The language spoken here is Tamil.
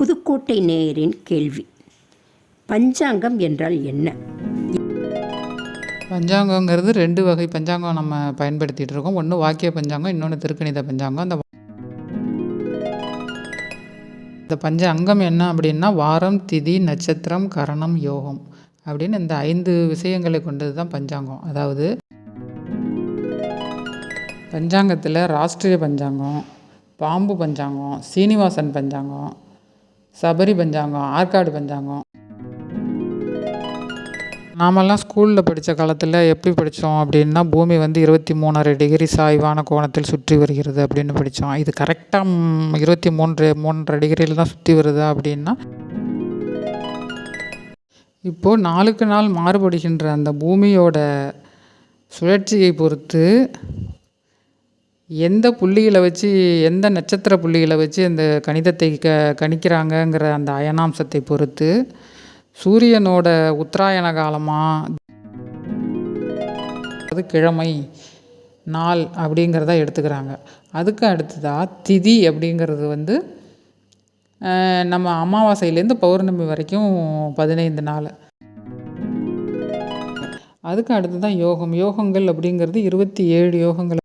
புதுக்கோட்டை நேயரின் கேள்வி: பஞ்சாங்கம் என்றால் என்ன? பஞ்சாங்கங்கிறது 2 வகை பஞ்சாங்கம் நம்ம பயன்படுத்திகிட்டு இருக்கோம். ஒன்று வாக்கிய பஞ்சாங்கம், இன்னொன்று திருக்கணித பஞ்சாங்கம். இந்த பஞ்சாங்கம் என்ன அப்படின்னா, வாரம், திதி, நட்சத்திரம், கரணம், யோகம் அப்படின்னு இந்த 5 விஷயங்களை கொண்டது தான் பஞ்சாங்கம். அதாவது பஞ்சாங்கத்தில் ராஷ்ட்ரிய பஞ்சாங்கம், பாம்பு பஞ்சாங்கம், சீனிவாசன் பஞ்சாங்கம், சபரி பஞ்சாங்கம், ஆற்காடு பஞ்சாங்கம். நாமெல்லாம் ஸ்கூலில் படித்த காலத்தில் எப்படி படித்தோம் அப்படின்னா, பூமி வந்து 23½ டிகிரி சாய்வான கோணத்தில் சுற்றி வருகிறது அப்படின்னு படித்தோம். இது கரெக்டாக 23.5 டிகிரியில் தான் சுற்றி வருதா அப்படின்னா, இப்போது நாளுக்கு நாள் மாறுபடுகின்ற அந்த பூமியோட சுழற்சியை பொறுத்து எந்த புள்ளிகளை வச்சு, எந்த நட்சத்திர புள்ளிகளை வச்சு அந்த கணிதத்தை கணிக்கிறாங்கங்கிற அந்த அயனாம்சத்தை பொறுத்து சூரியனோட உத்தராயண காலமாக, அது கிழமை நாள் அப்படிங்கிறத எடுத்துக்கிறாங்க. அதுக்கு அடுத்ததாக திதி அப்படிங்கிறது வந்து நம்ம அமாவாசையிலேருந்து பௌர்ணமி வரைக்கும் 15 நாள். அதுக்கு அடுத்து தான் யோகம். யோகங்கள் அப்படிங்கிறது 27 யோகங்கள்.